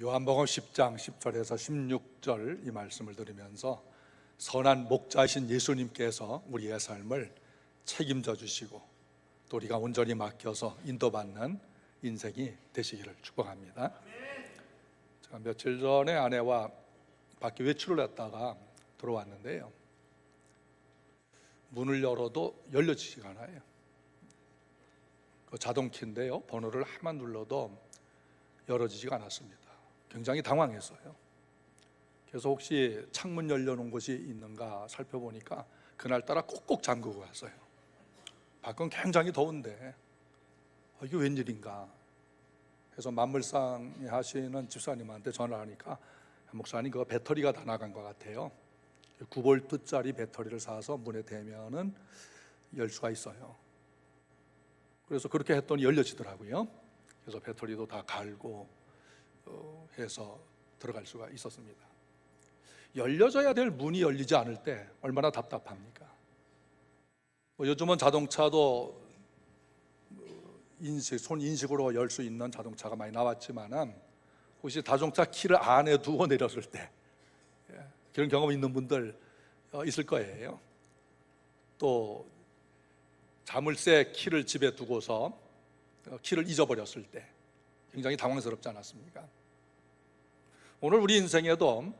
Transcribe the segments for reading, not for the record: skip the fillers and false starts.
요한복음 10장 10절에서 16절 이 말씀을 들으면서 선한 목자이신 예수님께서 우리의 삶을 책임져 주시고 또 우리가 온전히 맡겨서 인도받는 인생이 되시기를 축복합니다. 제가 며칠 전에 아내와 밖에 외출을 했다가 들어왔는데요, 문을 열어도 열려지지가 않아요. 그 자동키인데요, 번호를 한번 눌러도 열어지지가 않았습니다. 굉장히 당황했어요. 그래서 혹시 창문 열려놓은 곳이 있는가 살펴보니까 그날따라 꼭꼭 잠그고 왔어요. 밖은 굉장히 더운데 이게 웬일인가. 그래서 만물상에 하시는 집사님한테 전화를 하니까, 목사님 그거 배터리가 다 나간 것 같아요. 9V짜리 배터리를 사서 문에 대면은 열 수가 있어요. 그래서 그렇게 했더니 열려지더라고요. 그래서 배터리도 다 갈고 해서 들어갈 수가 있었습니다. 열려져야 될 문이 열리지 않을 때 얼마나 답답합니까? 요즘은 자동차도 손 인식으로 열 수 있는 자동차가 많이 나왔지만, 혹시 자동차 키를 안에 두고 내렸을 때 그런 경험 있는 분들 있을 거예요. 또 자물쇠 키를 집에 두고서 키를 잊어버렸을 때 굉장히 당황스럽지 않았습니까? 오늘 우리 인생에도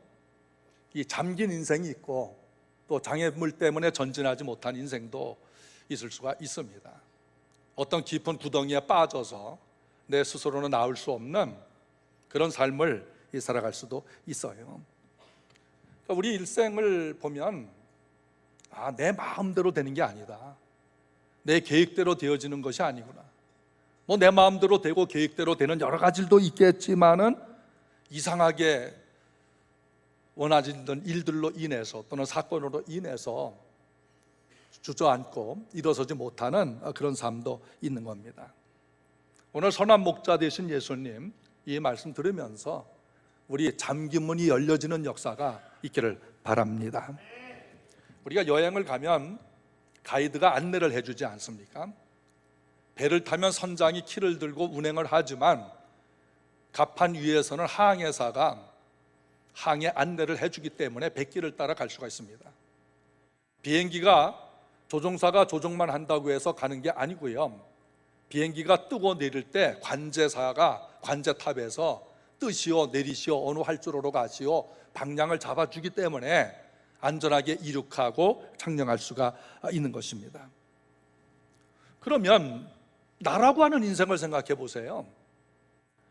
이 잠긴 인생이 있고 또 장애물 때문에 전진하지 못한 인생도 있을 수가 있습니다. 어떤 깊은 구덩이에 빠져서 내 스스로는 나올 수 없는 그런 삶을 살아갈 수도 있어요. 그러니까 우리 일생을 보면 내 마음대로 되는 게 아니다, 내 계획대로 되어지는 것이 아니구나. 내 마음대로 되고 계획대로 되는 여러 가지도 있겠지만은 이상하게 원하지는 일들로 인해서 또는 사건으로 인해서 주저앉고 일어서지 못하는 그런 삶도 있는 겁니다. 오늘 선한 목자 되신 예수님 이 말씀 들으면서 우리 잠긴 문이 열려지는 역사가 있기를 바랍니다. 우리가 여행을 가면 가이드가 안내를 해주지 않습니까? 배를 타면 선장이 키를 들고 운행을 하지만 갑판 위에서는 항해사가 항해 안내를 해주기 때문에 뱃길을 따라 갈 수가 있습니다. 비행기가 조종사가 조종만 한다고 해서 가는 게 아니고요, 비행기가 뜨고 내릴 때 관제사가 관제탑에서 뜨시오 내리시오 어느 활주로로 가시오 방향을 잡아주기 때문에 안전하게 이륙하고 착륙할 수가 있는 것입니다. 그러면 나라고 하는 인생을 생각해 보세요.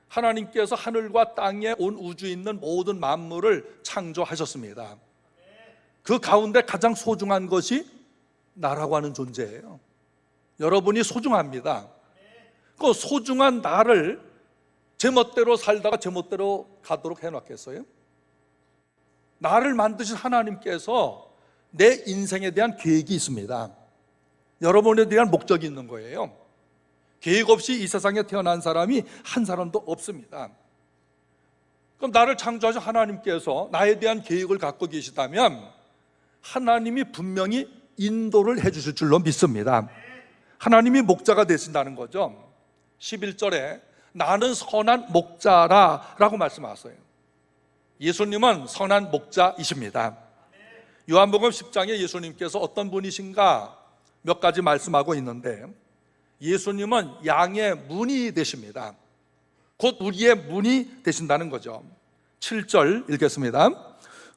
하나님께서 하늘과 땅에 온 우주에 있는 모든 만물을 창조하셨습니다. 그 가운데 가장 소중한 것이 나라고 하는 존재예요. 여러분이 소중합니다. 그 소중한 나를 제멋대로 살다가 제멋대로 가도록 해놨겠어요? 나를 만드신 하나님께서 내 인생에 대한 계획이 있습니다. 여러분에 대한 목적이 있는 거예요. 계획 없이 이 세상에 태어난 사람이 한 사람도 없습니다. 그럼 나를 창조하신 하나님께서 나에 대한 계획을 갖고 계시다면 하나님이 분명히 인도를 해주실 줄로 믿습니다. 하나님이 목자가 되신다는 거죠. 11절에 나는 선한 목자라 라고 말씀하셨어요. 예수님은 선한 목자이십니다. 요한복음 10장에 예수님께서 어떤 분이신가 몇 가지 말씀하고 있는데, 예수님은 양의 문이 되십니다. 곧 우리의 문이 되신다는 거죠. 7절 읽겠습니다.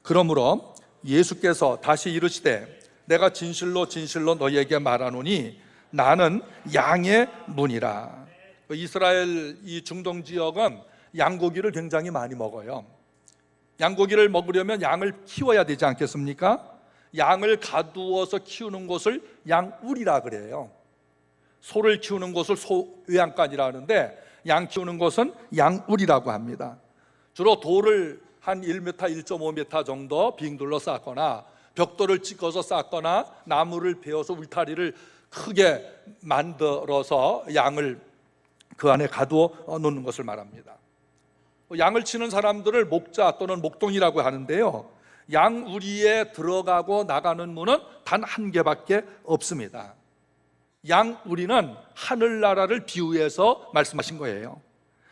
그러므로 예수께서 다시 이르시되 내가 진실로 진실로 너희에게 말하노니 나는 양의 문이라. 이스라엘 이 중동 지역은 양고기를 굉장히 많이 먹어요. 양고기를 먹으려면 양을 키워야 되지 않겠습니까? 양을 가두어서 키우는 곳을 양울이라 그래요. 소를 키우는 곳을 소외양간이라 하는데 양 키우는 곳은 양울이라고 합니다. 주로 돌을 한 1m, 1.5m 정도 빙둘러 쌓거나 벽돌을 찍어서 쌓거나 나무를 베어서 울타리를 크게 만들어서 양을 그 안에 가두어 놓는 것을 말합니다. 양을 치는 사람들을 목자 또는 목동이라고 하는데요, 양우리에 들어가고 나가는 문은 단 한 개밖에 없습니다. 양우리는 하늘나라를 비유해서 말씀하신 거예요.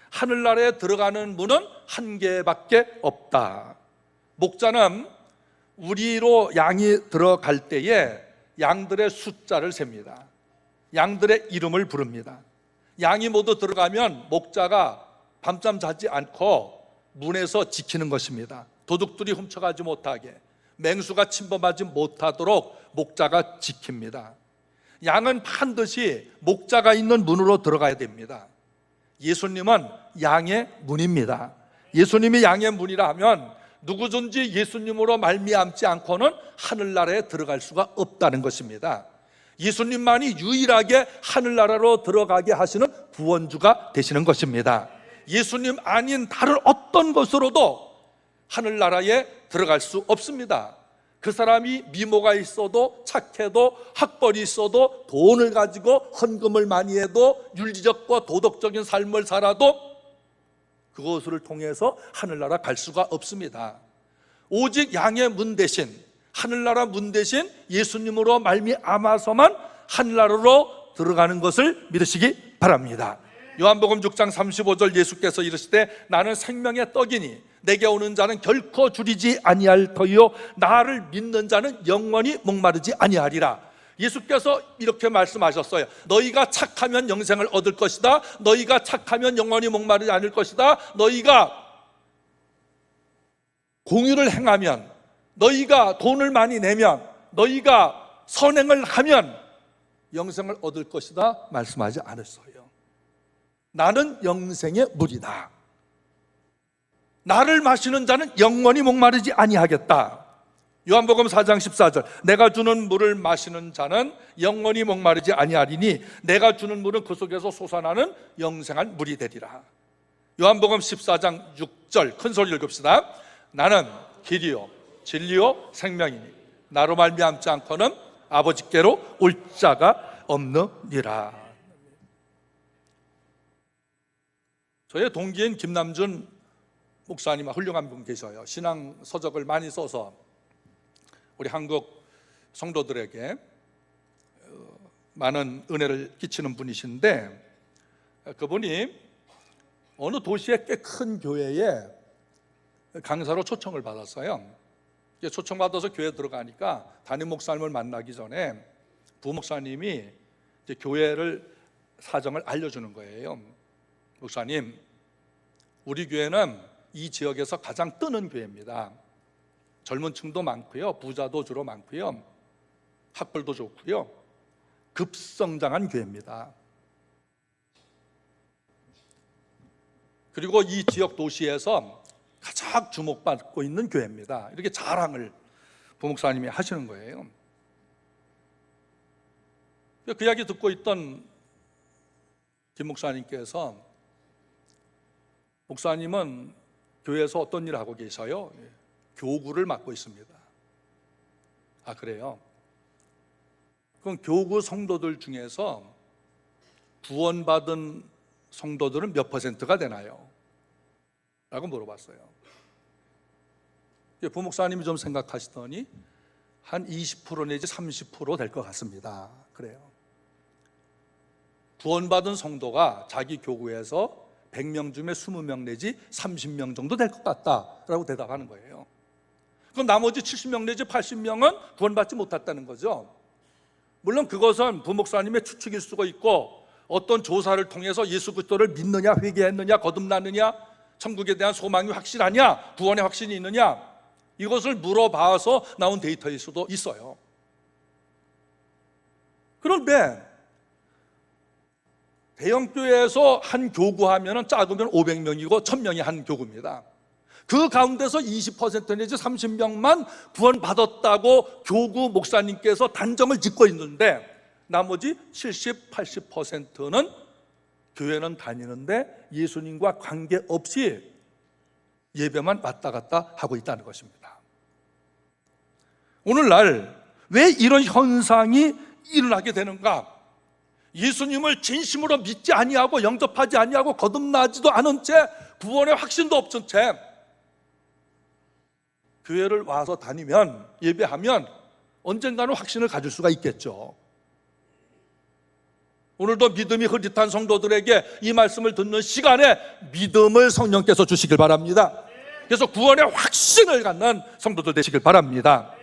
하늘나라에 들어가는 문은 한 개밖에 없다. 목자는 우리로 양이 들어갈 때에 양들의 숫자를 셉니다. 양들의 이름을 부릅니다. 양이 모두 들어가면 목자가 밤잠 자지 않고 문에서 지키는 것입니다. 도둑들이 훔쳐가지 못하게, 맹수가 침범하지 못하도록 목자가 지킵니다. 양은 반드시 목자가 있는 문으로 들어가야 됩니다. 예수님은 양의 문입니다. 예수님이 양의 문이라 하면 누구든지 예수님으로 말미암지 않고는 하늘나라에 들어갈 수가 없다는 것입니다. 예수님만이 유일하게 하늘나라로 들어가게 하시는 구원주가 되시는 것입니다. 예수님 아닌 다른 어떤 것으로도 하늘나라에 들어갈 수 없습니다. 그 사람이 미모가 있어도 착해도 학벌이 있어도 돈을 가지고 헌금을 많이 해도 윤리적과 도덕적인 삶을 살아도 그것을 통해서 하늘나라 갈 수가 없습니다. 오직 양의 문 대신, 하늘나라 문 대신 예수님으로 말미암아서만 하늘나라로 들어가는 것을 믿으시기 바랍니다. 요한복음 6장 35절 예수께서 이르시되 나는 생명의 떡이니 내게 오는 자는 결코 줄이지 아니할 터이요 나를 믿는 자는 영원히 목마르지 아니하리라. 예수께서 이렇게 말씀하셨어요. 너희가 착하면 영생을 얻을 것이다. 너희가 착하면 영원히 목마르지 않을 것이다. 너희가 공의를 행하면, 너희가 돈을 많이 내면, 너희가 선행을 하면 영생을 얻을 것이다 말씀하지 않았어요. 나는 영생의 물이다. 나를 마시는 자는 영원히 목마르지 아니하겠다. 요한복음 4장 14절 내가 주는 물을 마시는 자는 영원히 목마르지 아니하리니 내가 주는 물은 그 속에서 솟아나는 영생한 물이 되리라. 요한복음 14장 6절 큰 소리를 읽읍시다. 나는 길이요 진리요 생명이니 나로 말미암지 않고는 아버지께로 올 자가 없느니라. 저의 동기인 김남준 목사님 훌륭한 분 계셔요. 신앙 서적을 많이 써서 우리 한국 성도들에게 많은 은혜를 끼치는 분이신데, 그분이 어느 도시의 꽤 큰 교회에 강사로 초청을 받았어요. 초청받아서 교회에 들어가니까 담임 목사님을 만나기 전에 부목사님이 교회를 사정을 알려주는 거예요. 목사님, 우리 교회는 이 지역에서 가장 뜨는 교회입니다. 젊은 층도 많고요, 부자도 주로 많고요, 학벌도 좋고요, 급성장한 교회입니다. 그리고 이 지역 도시에서 가장 주목받고 있는 교회입니다. 이렇게 자랑을 부목사님이 하시는 거예요. 그 이야기 듣고 있던 김 목사님께서, 목사님은 교회에서 어떤 일을 하고 계셔요? 교구를 맡고 있습니다. 아, 그래요? 그럼 교구 성도들 중에서 구원받은 성도들은 몇 퍼센트가 되나요? 라고 물어봤어요. 부목사님이 좀 생각하시더니 한 20% 내지 30% 될 것 같습니다. 그래요. 구원받은 성도가 자기 교구에서 100명 중에 20명 내지 30명 정도 될 것 같다라고 대답하는 거예요. 그럼 나머지 70명 내지 80명은 구원받지 못했다는 거죠. 물론 그것은 부목사님의 추측일 수가 있고, 어떤 조사를 통해서 예수 그리스도를 믿느냐, 회개했느냐, 거듭났느냐, 천국에 대한 소망이 확실하냐, 구원의 확신이 있느냐, 이것을 물어봐서 나온 데이터일 수도 있어요. 그런데 대형교회에서 한 교구하면 작으면 500명이고 1000명이 한 교구입니다. 그 가운데서 20% 내지 30명만 구원받았다고 교구 목사님께서 단정을 짓고 있는데, 나머지 70, 80%는 교회는 다니는데 예수님과 관계없이 예배만 왔다 갔다 하고 있다는 것입니다. 오늘날 왜 이런 현상이 일어나게 되는가? 예수님을 진심으로 믿지 아니하고 영접하지 아니하고 거듭나지도 않은 채, 구원의 확신도 없은 채 교회를 와서 다니면, 예배하면 언젠가는 확신을 가질 수가 있겠죠. 오늘도 믿음이 흐릿한 성도들에게 이 말씀을 듣는 시간에 믿음을 성령께서 주시길 바랍니다. 그래서 구원의 확신을 갖는 성도들 되시길 바랍니다.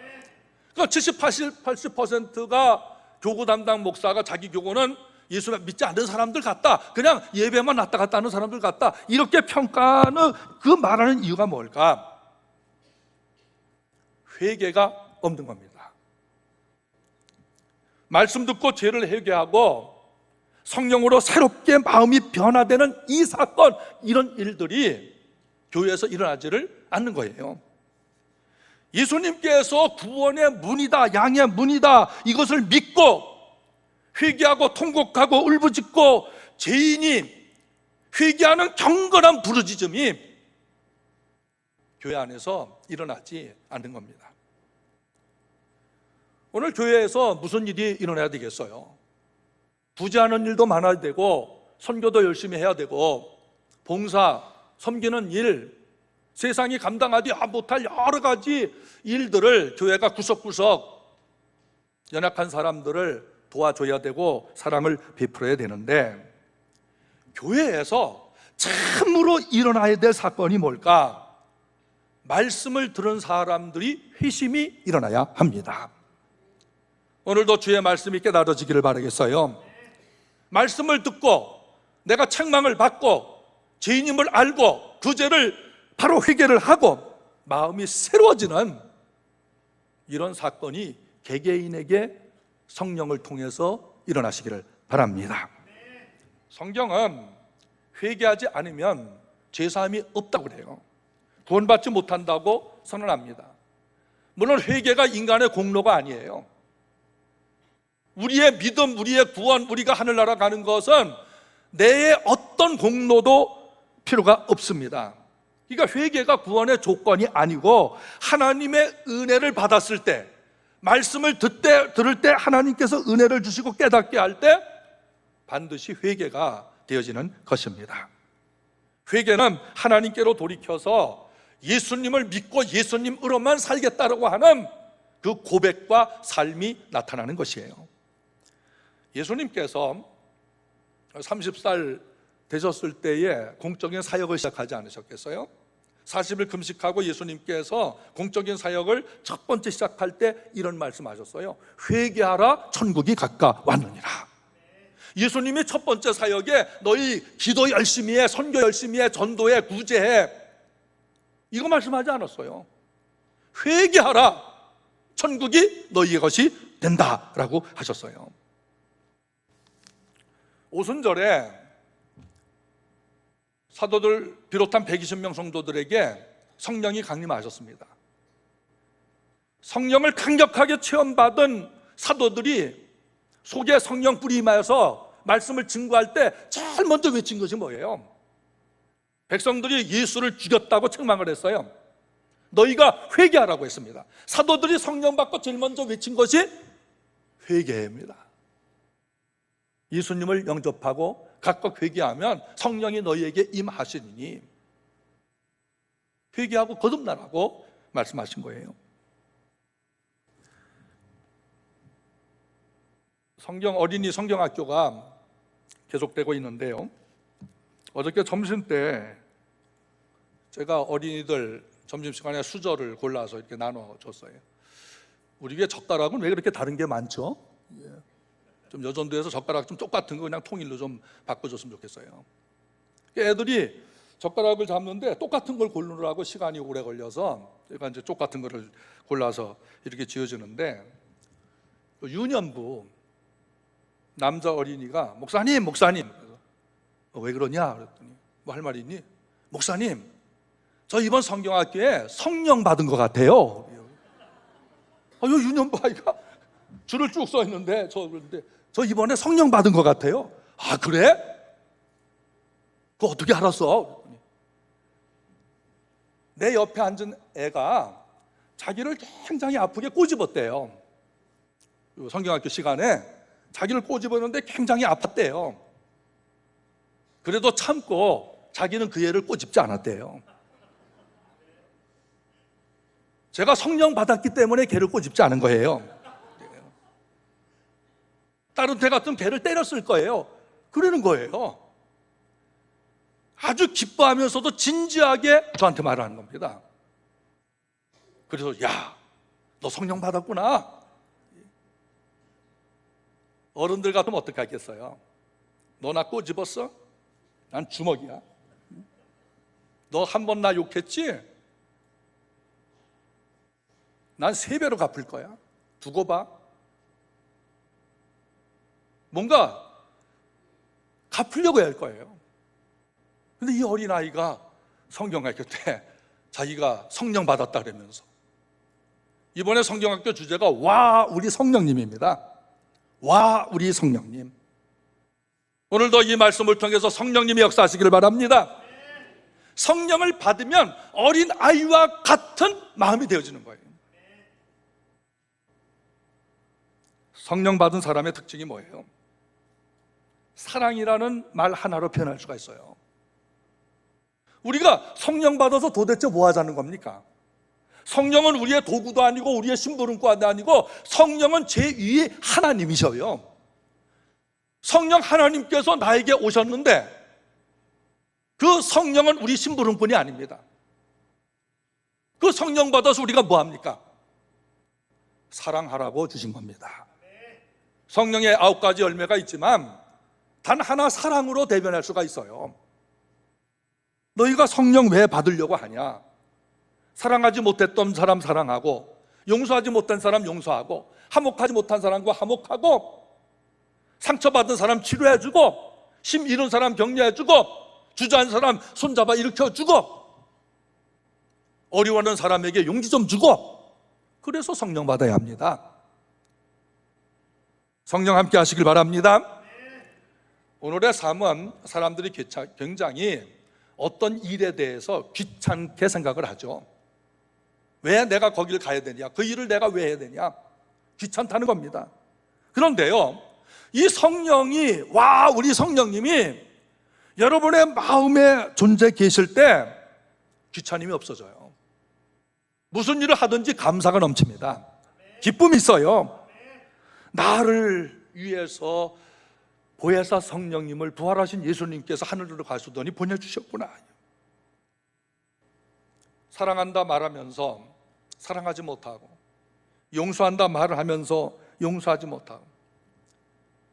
그러니까 70, 80%가 교구 담당 목사가 자기 교구는 예수를 믿지 않는 사람들 같다, 그냥 예배만 왔다 갔다 하는 사람들 같다, 이렇게 평가는 그 말하는 이유가 뭘까? 회개가 없는 겁니다. 말씀 듣고 죄를 회개하고 성령으로 새롭게 마음이 변화되는 이 사건, 이런 일들이 교회에서 일어나지를 않는 거예요. 예수님께서 구원의 문이다, 양의 문이다, 이것을 믿고 회개하고 통곡하고 울부짖고 죄인이 회개하는 경건한 부르짖음이 교회 안에서 일어나지 않는 겁니다. 오늘 교회에서 무슨 일이 일어나야 되겠어요? 부재하는 일도 많아야 되고, 선교도 열심히 해야 되고, 봉사, 섬기는 일, 세상이 감당하지 못할 여러 가지 일들을 교회가 구석구석 연약한 사람들을 도와줘야 되고 사랑을 베풀어야 되는데, 교회에서 참으로 일어나야 될 사건이 뭘까? 말씀을 들은 사람들이 회심이 일어나야 합니다. 오늘도 주의 말씀이 깨달아지기를 바라겠어요. 말씀을 듣고 내가 책망을 받고 죄인임을 알고 그 죄를 바로 회개를 하고 마음이 새로워지는 이런 사건이 개개인에게 성령을 통해서 일어나시기를 바랍니다. 성경은 회개하지 않으면 죄사함이 없다고 그래요. 구원받지 못한다고 선언합니다. 물론 회개가 인간의 공로가 아니에요. 우리의 믿음, 우리의 구원, 우리가 하늘나라 가는 것은 내 어떤 공로도 필요가 없습니다. 그러니까 회개가 구원의 조건이 아니고, 하나님의 은혜를 받았을 때, 말씀을 들을 때 하나님께서 은혜를 주시고 깨닫게 할 때 반드시 회개가 되어지는 것입니다. 회개는 하나님께로 돌이켜서 예수님을 믿고 예수님으로만 살겠다라고 하는 그 고백과 삶이 나타나는 것이에요. 예수님께서 30살 되셨을 때에 공적인 사역을 시작하지 않으셨겠어요? 40일 금식하고 예수님께서 공적인 사역을 첫 번째 시작할 때 이런 말씀하셨어요. 회개하라, 천국이 가까웠느니라. 예수님이 첫 번째 사역에 너희 기도 열심히 해, 선교 열심히 해, 전도해, 구제해, 이거 말씀하지 않았어요. 회개하라, 천국이 너희의 것이 된다라고 하셨어요. 오순절에 사도들 비롯한 120명 성도들에게 성령이 강림하셨습니다. 성령을 강력하게 체험받은 사도들이 속에 성령 불이 임하여서 말씀을 증거할 때 제일 먼저 외친 것이 뭐예요? 백성들이 예수를 죽였다고 책망을 했어요. 너희가 회개하라고 했습니다. 사도들이 성령 받고 제일 먼저 외친 것이 회개입니다. 예수님을 영접하고 각각 회개하면 성령이 너희에게 임하시니 회개하고 거듭나라고 말씀하신 거예요. 어린이 성경학교가 계속되고 있는데요, 어저께 점심 때 제가 어린이들 점심시간에 수저를 골라서 이렇게 나눠줬어요. 우리 교회 젓가락은 왜 그렇게 다른 게 많죠? 좀 여전도에서 젓가락 좀 똑같은 거 그냥 통일로 좀 바꿔줬으면 좋겠어요. 애들이 젓가락을 잡는데 똑같은 걸 고르느라고 시간이 오래 걸려서 제가 이제 똑같은 거를 골라서 이렇게 지어주는데, 유년부 남자 어린이가 목사님 왜 그러냐 그랬더니 뭐 할 말이 있니? 목사님, 저 이번 성경학교에 성령 받은 것 같아요. 요 유년부 아이가 줄을 쭉 서 있는데 저 이번에 성령 받은 것 같아요. 아, 그래? 그거 어떻게 알았어? 내 옆에 앉은 애가 자기를 굉장히 아프게 꼬집었대요. 성경학교 시간에 자기를 꼬집었는데 굉장히 아팠대요. 그래도 참고 자기는 그 애를 꼬집지 않았대요. 제가 성령 받았기 때문에 걔를 꼬집지 않은 거예요. 다른 개 같은 개를 때렸을 거예요. 그러는 거예요. 아주 기뻐하면서도 진지하게 저한테 말하는 겁니다. 그래서 야, 너 성령 받았구나. 어른들 같으면 어떻게 하겠어요? 너 나 꼬집었어? 난 주먹이야. 너 한 번 나 욕했지? 난 3배로 갚을 거야. 두고 봐. 뭔가 갚으려고 할 거예요. 근데 이 어린아이가 성경학교 때 자기가 성령 받았다 그러면서, 이번에 성경학교 주제가 와 우리 성령님입니다. 와 우리 성령님. 오늘도 이 말씀을 통해서 성령님이 역사하시기를 바랍니다. 성령을 받으면 어린아이와 같은 마음이 되어지는 거예요. 성령 받은 사람의 특징이 뭐예요? 사랑이라는 말 하나로 표현할 수가 있어요. 우리가 성령 받아서 도대체 뭐 하자는 겁니까? 성령은 우리의 도구도 아니고 우리의 심부름꾼도 아니고 성령은 제2의 하나님이셔요. 성령 하나님께서 나에게 오셨는데 그 성령은 우리 심부름꾼이 아닙니다. 그 성령 받아서 우리가 뭐 합니까? 사랑하라고 주신 겁니다. 성령의 9가지 열매가 있지만 단 하나 사랑으로 대변할 수가 있어요. 너희가 성령 왜 받으려고 하냐? 사랑하지 못했던 사람 사랑하고, 용서하지 못한 사람 용서하고, 화목하지 못한 사람과 화목하고, 상처받은 사람 치료해주고, 힘 잃은 사람 격려해주고, 주저한 사람 손잡아 일으켜주고, 어려워하는 사람에게 용기 좀 주고, 그래서 성령 받아야 합니다. 성령 함께 하시길 바랍니다. 오늘의 삶은 사람들이 굉장히 어떤 일에 대해서 귀찮게 생각을 하죠. 왜 내가 거기를 가야 되냐? 그 일을 내가 왜 해야 되냐? 귀찮다는 겁니다. 그런데요, 이 성령이, 와 우리 성령님이 여러분의 마음에 존재 계실 때 귀찮음이 없어져요. 무슨 일을 하든지 감사가 넘칩니다. 기쁨이 있어요. 나를 위해서 보혜사 성령님을 부활하신 예수님께서 하늘로 가시더니 보내주셨구나. 사랑한다 말하면서 사랑하지 못하고, 용서한다 말을 하면서 용서하지 못하고,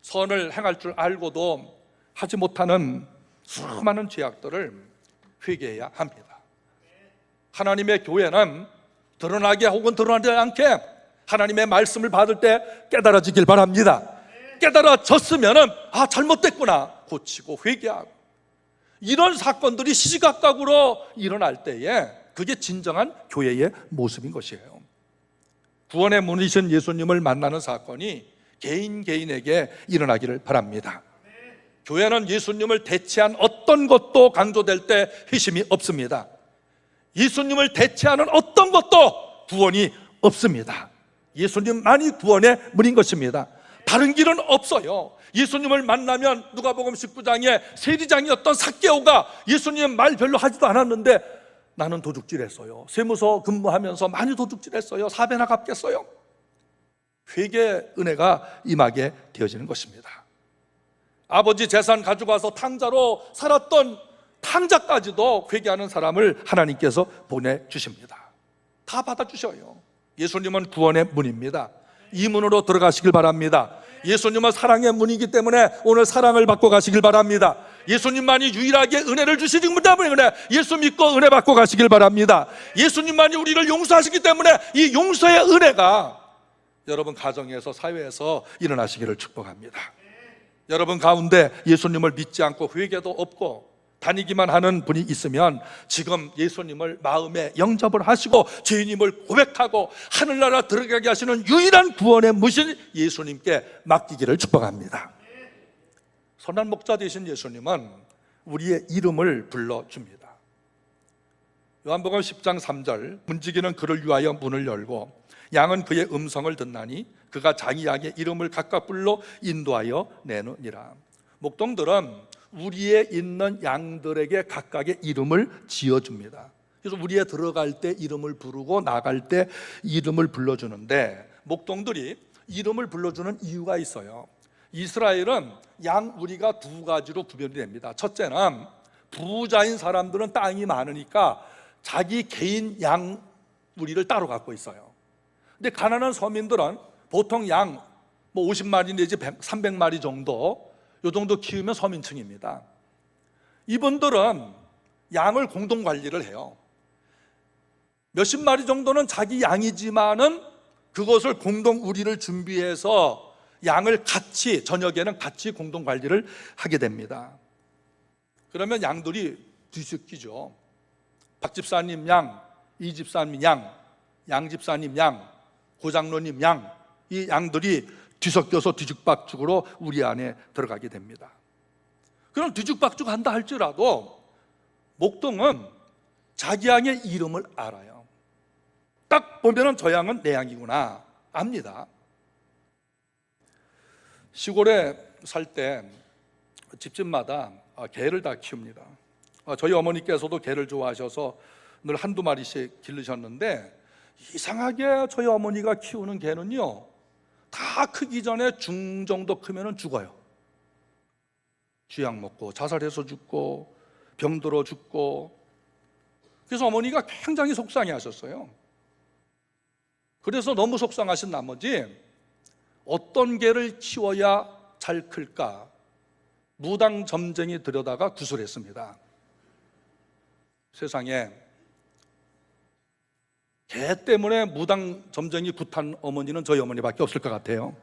선을 행할 줄 알고도 하지 못하는 수많은 죄악들을 회개해야 합니다. 하나님의 교회는 드러나게 혹은 드러나지 않게 하나님의 말씀을 받을 때 깨달아지길 바랍니다. 깨달아졌으면 잘못됐구나 고치고 회개하고, 이런 사건들이 시시각각으로 일어날 때에 그게 진정한 교회의 모습인 것이에요. 구원의 문이신 예수님을 만나는 사건이 개인에게 일어나기를 바랍니다. 교회는 예수님을 대체한 어떤 것도 강조될 때 회심이 없습니다. 예수님을 대체하는 어떤 것도 구원이 없습니다. 예수님만이 구원의 문인 것입니다. 다른 길은 없어요. 예수님을 만나면 누가복음 19장에 세리장이었던 삭개오가 예수님 말 별로 하지도 않았는데 나는 도둑질했어요. 세무서 근무하면서 많이 도둑질했어요. 4배나 갚겠어요. 회개 은혜가 임하게 되어지는 것입니다. 아버지 재산 가져가서 탕자로 살았던 탕자까지도 회개하는 사람을 하나님께서 보내주십니다. 다 받아주셔요. 예수님은 구원의 문입니다. 이 문으로 들어가시길 바랍니다. 예수님은 사랑의 문이기 때문에 오늘 사랑을 받고 가시길 바랍니다. 예수님만이 유일하게 은혜를 주시기 때문에 예수 믿고 은혜 받고 가시길 바랍니다. 예수님만이 우리를 용서하시기 때문에 이 용서의 은혜가 여러분 가정에서 사회에서 일어나시기를 축복합니다. 여러분 가운데 예수님을 믿지 않고 회개도 없고 다니기만 하는 분이 있으면 지금 예수님을 마음에 영접을 하시고 죄인임을 고백하고 하늘나라 들어가게 하시는 유일한 구원의 무신 예수님께 맡기기를 축복합니다. 선한 목자 되신 예수님은 우리의 이름을 불러줍니다. 요한복음 10장 3절, 문지기는 그를 위하여 문을 열고 양은 그의 음성을 듣나니 그가 자기 양의 이름을 각각 불러 인도하여 내느니라. 목동들은 우리에 있는 양들에게 각각의 이름을 지어줍니다. 그래서 우리에 들어갈 때 이름을 부르고 나갈 때 이름을 불러주는데, 목동들이 이름을 불러주는 이유가 있어요. 이스라엘은 양 우리가 두 가지로 구별이 됩니다. 첫째는 부자인 사람들은 땅이 많으니까 자기 개인 양 우리를 따로 갖고 있어요. 근데 가난한 서민들은 보통 양 50마리 내지 300마리 정도, 요 정도 키우면 서민층입니다. 이분들은 양을 공동 관리를 해요. 몇십 마리 정도는 자기 양이지만은 그것을 공동 우리를 준비해서 양을 같이, 저녁에는 같이 공동 관리를 하게 됩니다. 그러면 양들이 뒤섞이죠. 박 집사님 양, 이 집사님 양, 양 집사님 양, 고장로님 양, 이 양들이 뒤섞여서 뒤죽박죽으로 우리 안에 들어가게 됩니다. 그럼 뒤죽박죽 한다 할지라도 목동은 자기 양의 이름을 알아요. 딱 보면은 저 양은 내 양이구나 압니다. 시골에 살 때 집집마다 개를 다 키웁니다. 저희 어머니께서도 개를 좋아하셔서 늘 한두 마리씩 기르셨는데, 이상하게 저희 어머니가 키우는 개는요, 다 크기 전에 중 정도 크면은 죽어요. 쥐약 먹고 자살해서 죽고 병들어 죽고. 그래서 어머니가 굉장히 속상해 하셨어요. 그래서 너무 속상하신 나머지 어떤 개를 키워야 잘 클까 무당점쟁이 들여다가 구술했습니다. 세상에 개 때문에 무당점쟁이 굿한 어머니는 저희 어머니밖에 없을 것 같아요.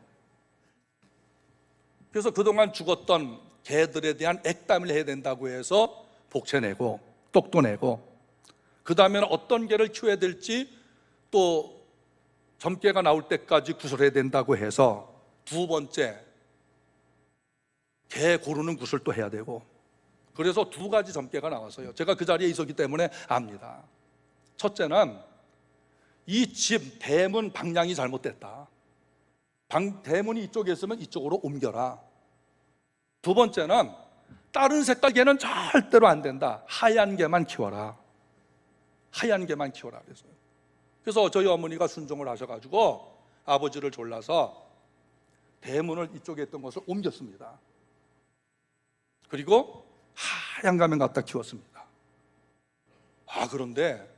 그래서 그동안 죽었던 개들에 대한 액담을 해야 된다고 해서 복채내고 똑도 내고, 그 다음에는 어떤 개를 키워야 될지 또 점괘가 나올 때까지 구슬해야 된다고 해서 두 번째 개 고르는 구슬 또 해야 되고, 그래서 두 가지 점괘가 나왔어요. 제가 그 자리에 있었기 때문에 압니다. 첫째는 이 집 대문 방향이 잘못됐다. 대문이 이쪽에 있으면 이쪽으로 옮겨라. 두 번째는 다른 색깔 개는 절대로 안 된다. 하얀 개만 키워라. 하얀 개만 키워라 그랬어요. 그래서 저희 어머니가 순종을 하셔가지고 아버지를 졸라서 대문을 이쪽에 있던 것을 옮겼습니다. 그리고 하얀 가면 갖다 키웠습니다. 그런데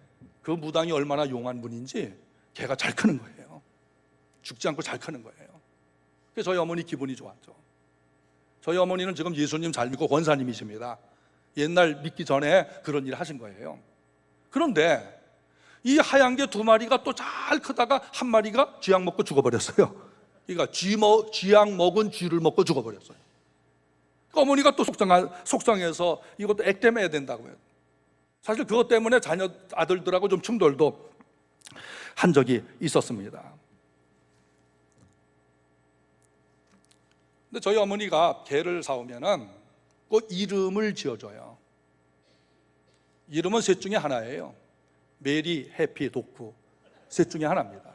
그 무당이 얼마나 용한 분인지 개가 잘 크는 거예요. 죽지 않고 잘 크는 거예요. 그래서 저희 어머니 기분이 좋았죠. 저희 어머니는 지금 예수님 잘 믿고 권사님이십니다. 옛날 믿기 전에 그런 일을 하신 거예요. 그런데 이 하얀 개 두 마리가 또 잘 크다가 한 마리가 쥐약 먹고 죽어버렸어요. 그러니까 쥐약 먹은 쥐를 먹고 죽어버렸어요. 그러니까 어머니가 또 속상해서 이것도 액땜해야 된다고요. 사실 그것 때문에 아들들하고 좀 충돌도 한 적이 있었습니다. 근데 저희 어머니가 개를 사오면은 꼭 이름을 지어줘요. 이름은 셋 중에 하나예요. 메리, 해피, 독구. 셋 중에 하나입니다.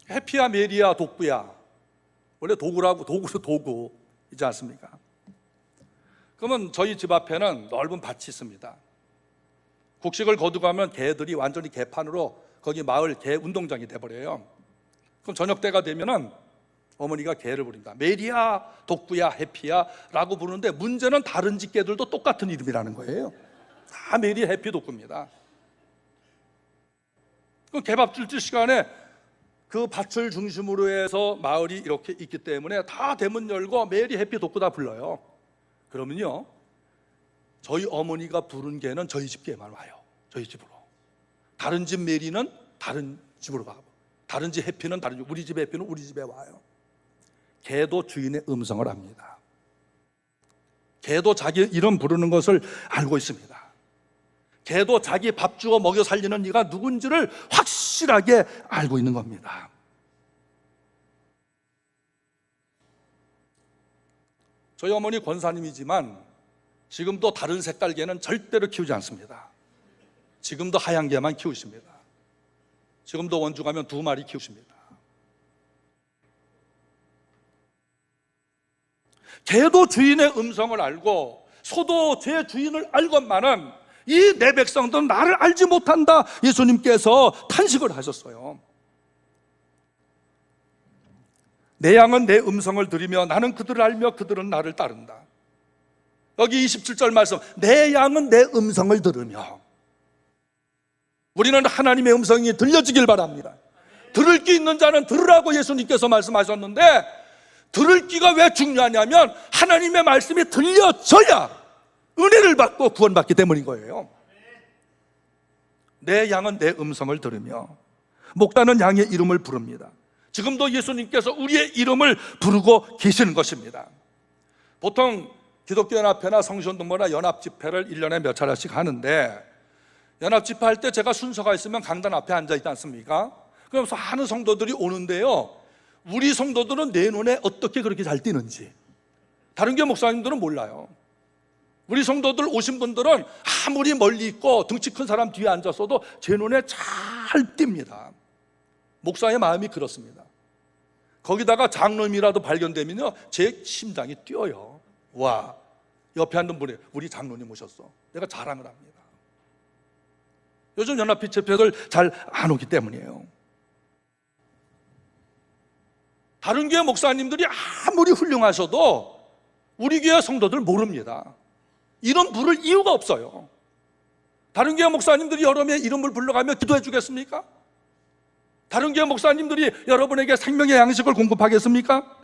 해피야, 메리야, 독구야. 원래 도구라고, 도구이지 않습니까? 그러면 저희 집 앞에는 넓은 밭이 있습니다. 곡식을 거두가면 개들이 완전히 개판으로 거기 마을 개 운동장이 돼버려요. 그럼 저녁 때가 되면은 어머니가 개를 부릅니다. 메리야, 독구야, 해피야 라고 부르는데, 문제는 다른 집 개들도 똑같은 이름이라는 거예요. 다 메리, 해피, 독구입니다. 그럼 개밥 줄줄 시간에 그 밭을 중심으로 해서 마을이 이렇게 있기 때문에 다 대문 열고 메리, 해피, 독구 다 불러요. 그러면요, 저희 어머니가 부른 개는 저희 집 개만 와요. 저희 집으로. 다른 집 메리는 다른 집으로 가고, 다른 집 해피는 다른 집, 우리 집 해피는 우리 집에 와요. 개도 주인의 음성을 압니다. 개도 자기 이름 부르는 것을 알고 있습니다. 개도 자기 밥 주고 먹여 살리는 이가 누군지를 확실하게 알고 있는 겁니다. 저희 어머니 권사님이지만 지금도 다른 색깔 개는 절대로 키우지 않습니다. 지금도 하얀 개만 키우십니다. 지금도 원주 가면 2마리 키우십니다. 개도 주인의 음성을 알고 소도 제 주인을 알건만은 이 내 백성들은 나를 알지 못한다, 예수님께서 탄식을 하셨어요. 내 양은 내 음성을 들으며 나는 그들을 알며 그들은 나를 따른다. 여기 27절 말씀, 내 양은 내 음성을 들으며. 우리는 하나님의 음성이 들려지길 바랍니다. 들을 귀 있는 자는 들으라고 예수님께서 말씀하셨는데, 들을 귀가 왜 중요하냐면 하나님의 말씀이 들려져야 은혜를 받고 구원받기 때문인 거예요. 내 양은 내 음성을 들으며. 목자는 양의 이름을 부릅니다. 지금도 예수님께서 우리의 이름을 부르고 계시는 것입니다. 보통 기독교연합회나 성시운동부나 연합집회를 1년에 몇 차례씩 하는데, 연합집회 할 때 제가 순서가 있으면 강단 앞에 앉아 있지 않습니까? 그러면서 많은 성도들이 오는데요, 우리 성도들은 내 눈에 어떻게 그렇게 잘 띄는지 다른 교회 목사님들은 몰라요. 우리 성도들 오신 분들은 아무리 멀리 있고 등치 큰 사람 뒤에 앉았어도 제 눈에 잘 띕니다. 목사의 마음이 그렇습니다. 거기다가 장로님이라도 발견되면요, 제 심장이 뛰어요. 와, 옆에 앉은 분이 우리 장로님 오셨어. 내가 자랑을 합니다. 요즘 연합회 집회들 잘 안 오기 때문이에요. 다른 교회 목사님들이 아무리 훌륭하셔도 우리 교회 성도들 모릅니다. 이름 부를 이유가 없어요. 다른 교회 목사님들이 여러분의 이름을 불러가며 기도해 주겠습니까? 다른 교회 목사님들이 여러분에게 생명의 양식을 공급하겠습니까?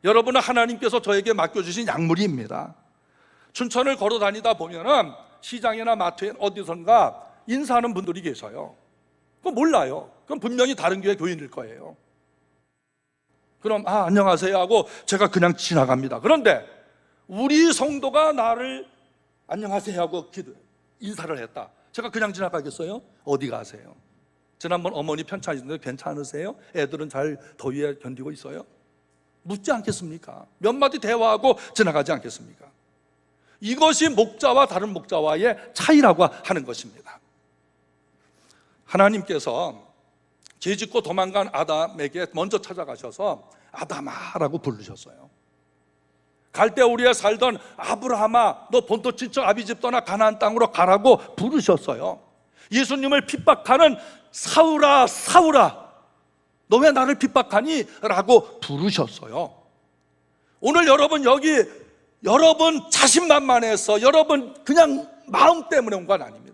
여러분은 하나님께서 저에게 맡겨주신 약물입니다. 춘천을 걸어 다니다 보면은 시장이나 마트에 어디선가 인사하는 분들이 계셔요. 그건 몰라요. 그건 분명히 다른 교회 교인일 거예요. 그럼 안녕하세요 하고 제가 그냥 지나갑니다. 그런데 우리 성도가 나를 안녕하세요 하고 인사를 했다. 제가 그냥 지나가겠어요? 어디 가세요? 지난번 어머니 편찮으신데 괜찮으세요? 애들은 잘 더위에 견디고 있어요? 묻지 않겠습니까? 몇 마디 대화하고 지나가지 않겠습니까? 이것이 목자와 다른 목자와의 차이라고 하는 것입니다. 하나님께서 죄짓고 도망간 아담에게 먼저 찾아가셔서 아담아라고 부르셨어요. 갈대우리에 살던 아브라함아, 너 본토 친척 아비집 떠나 가나안 땅으로 가라고 부르셨어요. 예수님을 핍박하는 사울아 사울아, 너 왜 나를 핍박하니? 라고 부르셨어요. 오늘 여러분 여기 여러분 자신만만해서 여러분 그냥 마음 때문에 온 건 아닙니다.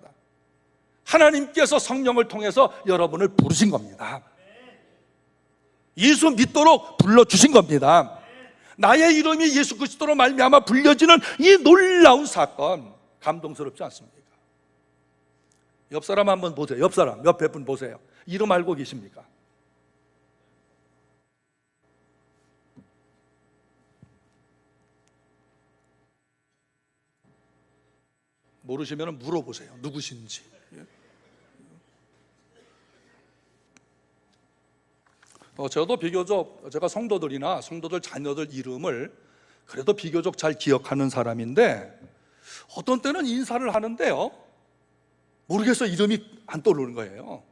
하나님께서 성령을 통해서 여러분을 부르신 겁니다. 예수 믿도록 불러주신 겁니다. 나의 이름이 예수 그리스도로 말미암아 불려지는 이 놀라운 사건, 감동스럽지 않습니까? 옆 사람 한번 보세요. 옆 사람, 옆에 분 보세요. 이름 알고 계십니까? 모르시면 물어보세요. 누구신지. 저도 비교적 제가 성도들이나 성도들 자녀들 이름을 그래도 비교적 잘 기억하는 사람인데, 어떤 때는 인사를 하는데요, 모르겠어, 이름이 안 떠오르는 거예요.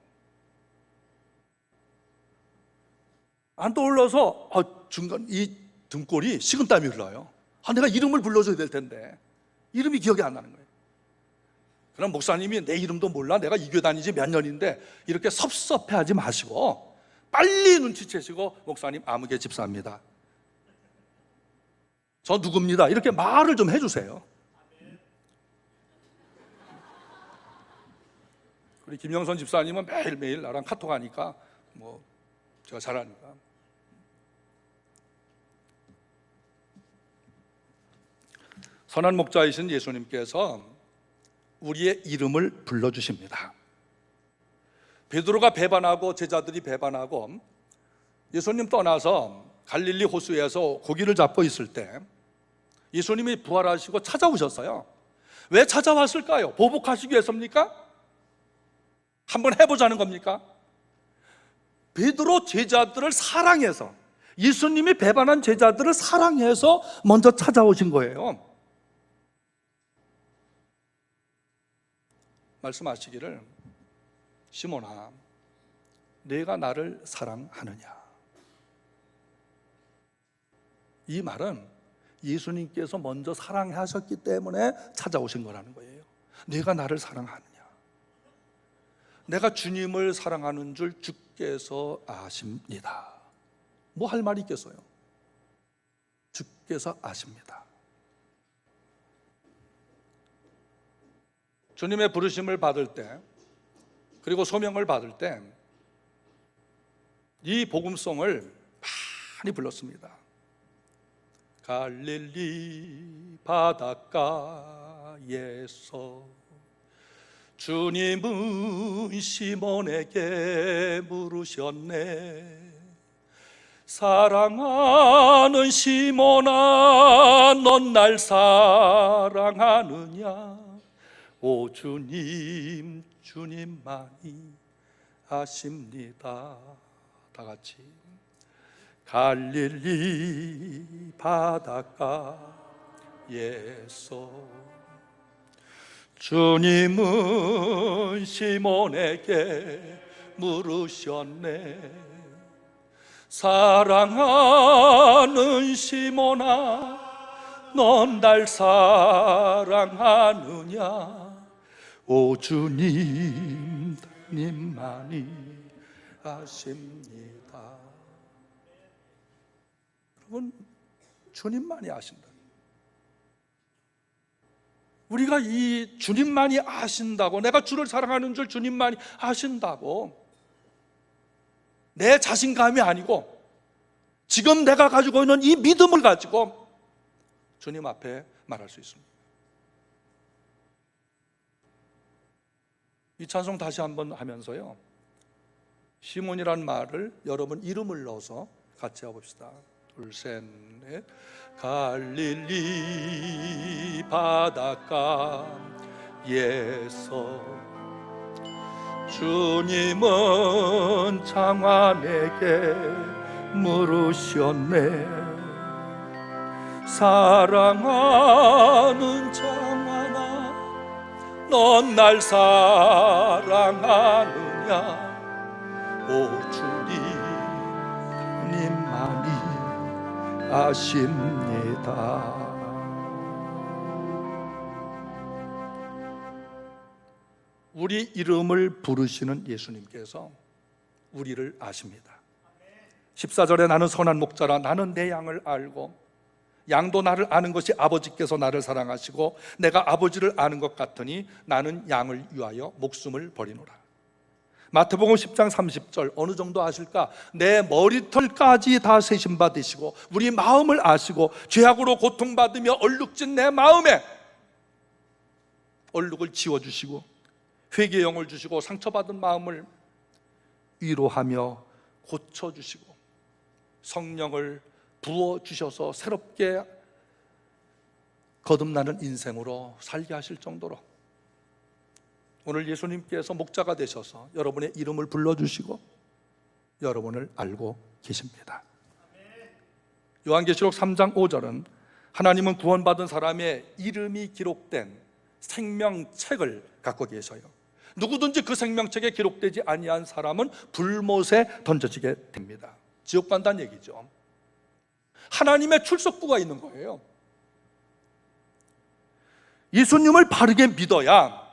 안 떠올라서 중간 이 등골이 식은땀이 흘러요. 내가 이름을 불러줘야 될 텐데 이름이 기억이 안 나는 거예요. 그럼 목사님이 내 이름도 몰라, 내가 이 교회 다니지 몇 년인데, 이렇게 섭섭해하지 마시고 빨리 눈치채시고, 목사님 아무개 집사입니다, 저 누굽니다, 이렇게 말을 좀 해주세요. 우리 김영선 집사님은 매일매일 나랑 카톡하니까 제가 잘 아니까. 선한 목자이신 예수님께서 우리의 이름을 불러주십니다. 베드로가 배반하고 제자들이 배반하고 예수님 떠나서 갈릴리 호수에서 고기를 잡고 있을 때 예수님이 부활하시고 찾아오셨어요. 왜 찾아왔을까요? 보복하시기 위해서입니까? 한번 해보자는 겁니까? 베드로 제자들을 사랑해서, 예수님이 배반한 제자들을 사랑해서 먼저 찾아오신 거예요. 말씀하시기를, 시몬아, 내가 나를 사랑하느냐? 이 말은 예수님께서 먼저 사랑하셨기 때문에 찾아오신 거라는 거예요. 내가 나를 사랑하느냐? 내가 주님을 사랑하는 줄 주께서 아십니다. 뭐 할 말이 있겠어요? 주께서 아십니다. 주님의 부르심을 받을 때, 그리고 소명을 받을 때 이 복음송을 많이 불렀습니다. 갈릴리 바닷가에서 주님은 시몬에게 물으셨네. 사랑하는 시몬아, 넌 날 사랑하느냐? 오 주님, 주님만이 아십니다. 다 같이. 갈릴리 바닷가에서 주님은 시몬에게 물으셨네. 사랑하는 시몬아, 넌 날 사랑하느냐? 오 주님, 님만이 아십니다. 여러분, 주님만이 아신다. 우리가 이 주님만이 아신다고, 내가 주를 사랑하는 줄 주님만이 아신다고, 내 자신감이 아니고 지금 내가 가지고 있는 이 믿음을 가지고 주님 앞에 말할 수 있습니다. 이 찬송 다시 한번 하면서요, 시몬이라는 말을 여러분 이름을 넣어서 같이 해봅시다. 둘, 셋, 넷. 갈릴리 바닷가에서 주님은 장안에게 물으셨네. 사랑하는 장안아, 넌 날 사랑하느냐? 오 주님만이 아십니다. 우리 이름을 부르시는 예수님께서 우리를 아십니다. 14절에 나는 선한 목자라, 나는 내 양을 알고 양도 나를 아는 것이 아버지께서 나를 사랑하시고 내가 아버지를 아는 것 같으니 나는 양을 위하여 목숨을 버리노라. 마태복음 10장 30절 어느 정도 아실까? 내 머리털까지 다 세신 바 되시고 우리 마음을 아시고 죄악으로 고통받으며 얼룩진 내 마음에 얼룩을 지워주시고 회개의 영을 주시고 상처받은 마음을 위로하며 고쳐주시고 성령을 부어주셔서 새롭게 거듭나는 인생으로 살게 하실 정도로 오늘 예수님께서 목자가 되셔서 여러분의 이름을 불러주시고 여러분을 알고 계십니다. 요한계시록 3장 5절은 하나님은 구원받은 사람의 이름이 기록된 생명책을 갖고 계셔요. 누구든지 그 생명책에 기록되지 아니한 사람은 불못에 던져지게 됩니다. 지옥 간다는 얘기죠. 하나님의 출석부가 있는 거예요. 예수님을 바르게 믿어야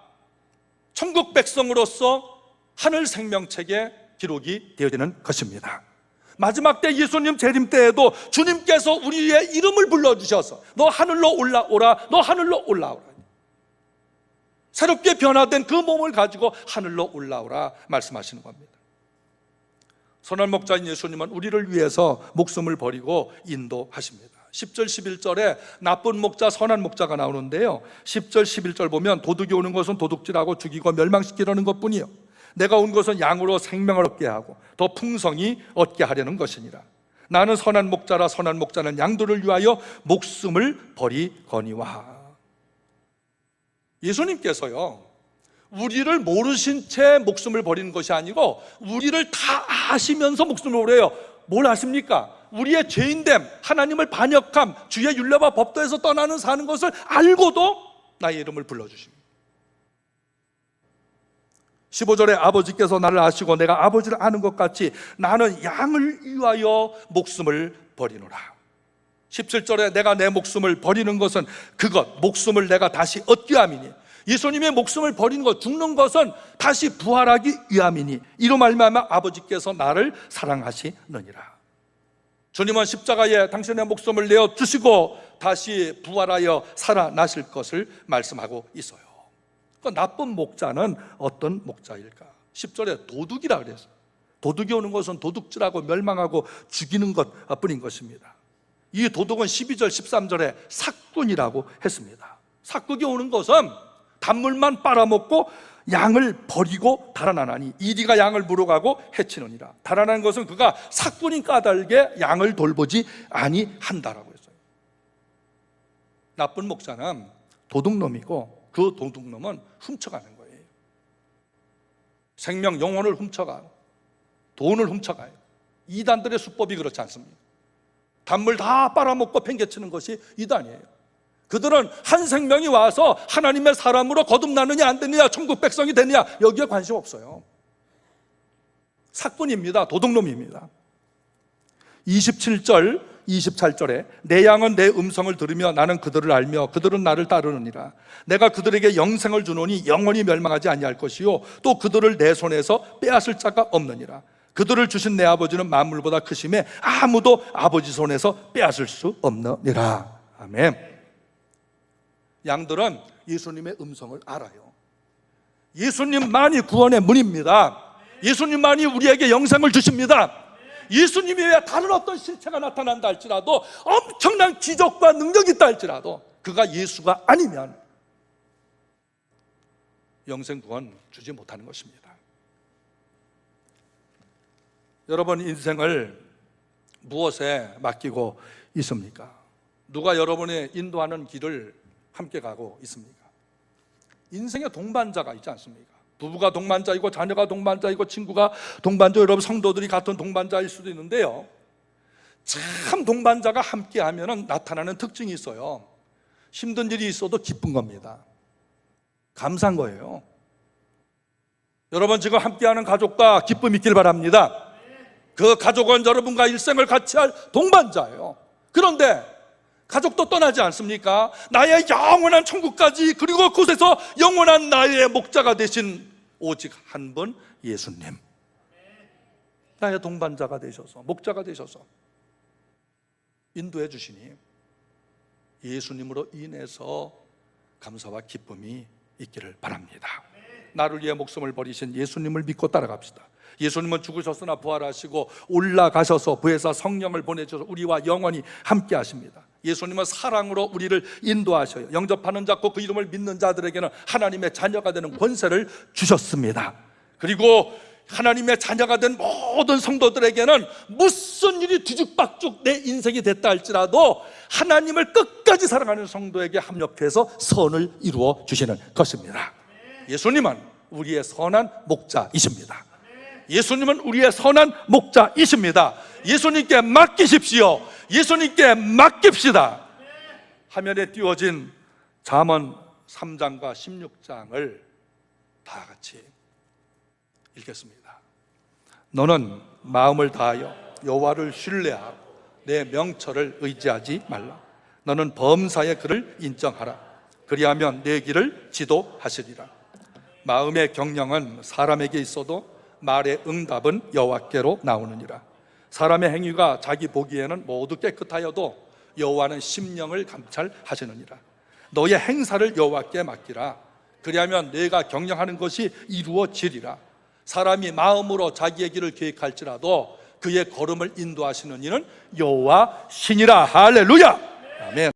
천국 백성으로서 하늘 생명책에 기록이 되어지는 것입니다. 마지막 때 예수님 재림 때에도 주님께서 우리의 이름을 불러주셔서 너 하늘로 올라오라, 너 하늘로 올라오라, 새롭게 변화된 그 몸을 가지고 하늘로 올라오라 말씀하시는 겁니다. 선한 목자인 예수님은 우리를 위해서 목숨을 버리고 인도하십니다. 10절 11절에 나쁜 목자 선한 목자가 나오는데요, 10절 11절 보면 도둑이 오는 것은 도둑질하고 죽이고 멸망시키려는 것뿐이요 내가 온 것은 양으로 생명을 얻게 하고 더 풍성히 얻게 하려는 것이니라. 나는 선한 목자라, 선한 목자는 양들을 위하여 목숨을 버리거니와. 예수님께서요 우리를 모르신 채 목숨을 버리는 것이 아니고 우리를 다 아시면서 목숨을 버려요. 뭘 아십니까? 우리의 죄인됨, 하나님을 반역함, 주의 율례와 법도에서 떠나는 사는 것을 알고도 나의 이름을 불러주십니다. 15절에 아버지께서 나를 아시고 내가 아버지를 아는 것 같이 나는 양을 위하여 목숨을 버리노라. 17절에 내가 내 목숨을 버리는 것은 그것, 목숨을 내가 다시 얻게 함이니, 예수님의 목숨을 버리는 것, 죽는 것은 다시 부활하기 위함이니 이로 말미암아 아버지께서 나를 사랑하시느니라. 주님은 십자가에 당신의 목숨을 내어 주시고 다시 부활하여 살아나실 것을 말씀하고 있어요. 그 나쁜 목자는 어떤 목자일까? 10절에 도둑이라 그랬어요. 도둑이 오는 것은 도둑질하고 멸망하고 죽이는 것뿐인 것입니다. 이 도둑은 12절 13절에 삭꾼이라고 했습니다. 삭꾼이 오는 것은 단물만 빨아먹고 양을 버리고 달아나나니 이리가 양을 물어가고 해치느니라. 달아나는 것은 그가 삭꾼인 까닭에 양을 돌보지 아니한다라고 했어요. 나쁜 목자는 도둑놈이고 그 도둑놈은 훔쳐가는 거예요. 생명, 영혼을 훔쳐가고 돈을 훔쳐가요. 이단들의 수법이 그렇지 않습니다. 단물 다 빨아먹고 팽개치는 것이 이단이에요. 그들은 한 생명이 와서 하나님의 사람으로 거듭나느냐 안 되느냐, 천국 백성이 되느냐, 여기에 관심 없어요. 삭꾼입니다. 도둑놈입니다. 27절 28절에 내 양은 내 음성을 들으며 나는 그들을 알며 그들은 나를 따르느니라. 내가 그들에게 영생을 주노니 영원히 멸망하지 아니할 것이요 또 그들을 내 손에서 빼앗을 자가 없느니라. 그들을 주신 내 아버지는 만물보다 크심에 아무도 아버지 손에서 빼앗을 수 없느니라. 아멘. 양들은 예수님의 음성을 알아요. 예수님만이 구원의 문입니다. 예수님만이 우리에게 영생을 주십니다. 예수님이 왜 다른 어떤 실체가 나타난다 할지라도, 엄청난 기적과 능력이 있다 할지라도 그가 예수가 아니면 영생 구원 주지 못하는 것입니다. 여러분 인생을 무엇에 맡기고 있습니까? 누가 여러분의 인도하는 길을 함께 가고 있습니까? 인생의 동반자가 있지 않습니까? 부부가 동반자이고 자녀가 동반자이고 친구가 동반자, 여러분 성도들이 같은 동반자일 수도 있는데요, 참 동반자가 함께 하면 나타나는 특징이 있어요. 힘든 일이 있어도 기쁜 겁니다. 감사한 거예요. 여러분 지금 함께하는 가족과 기쁨이 있길 바랍니다. 그 가족은 여러분과 일생을 같이 할 동반자예요. 그런데 가족도 떠나지 않습니까? 나의 영원한 천국까지, 그리고 그곳에서 영원한 나의 목자가 되신 오직 한 분, 예수님. 나의 동반자가 되셔서, 목자가 되셔서 인도해 주시니 예수님으로 인해서 감사와 기쁨이 있기를 바랍니다. 나를 위해 목숨을 버리신 예수님을 믿고 따라갑시다. 예수님은 죽으셨으나 부활하시고 올라가셔서 부에서 성령을 보내셔서 우리와 영원히 함께 하십니다. 예수님은 사랑으로 우리를 인도하셔요. 영접하는 자, 그 이름을 믿는 자들에게는 하나님의 자녀가 되는 권세를 주셨습니다. 그리고 하나님의 자녀가 된 모든 성도들에게는 무슨 일이 뒤죽박죽 내 인생이 됐다 할지라도 하나님을 끝까지 사랑하는 성도에게 합력해서 선을 이루어 주시는 것입니다. 예수님은 우리의 선한 목자이십니다. 예수님은 우리의 선한 목자이십니다. 예수님께 맡기십시오. 예수님께 맡깁시다. 화면에 띄워진 잠언 3장과 16장을 다 같이 읽겠습니다. 너는 마음을 다하여 여호와를 신뢰하고 내 명철을 의지하지 말라. 너는 범사의 그를 인정하라. 그리하면 내 길을 지도하시리라. 마음의 경영은 사람에게 있어도 말의 응답은 여호와께로 나오느니라. 사람의 행위가 자기 보기에는 모두 깨끗하여도 여호와는 심령을 감찰하시느니라. 너의 행사를 여호와께 맡기라. 그리하면 내가 경영하는 것이 이루어지리라. 사람이 마음으로 자기의 길을 계획할지라도 그의 걸음을 인도하시는 이는 여호와 신이라. 할렐루야. 아멘.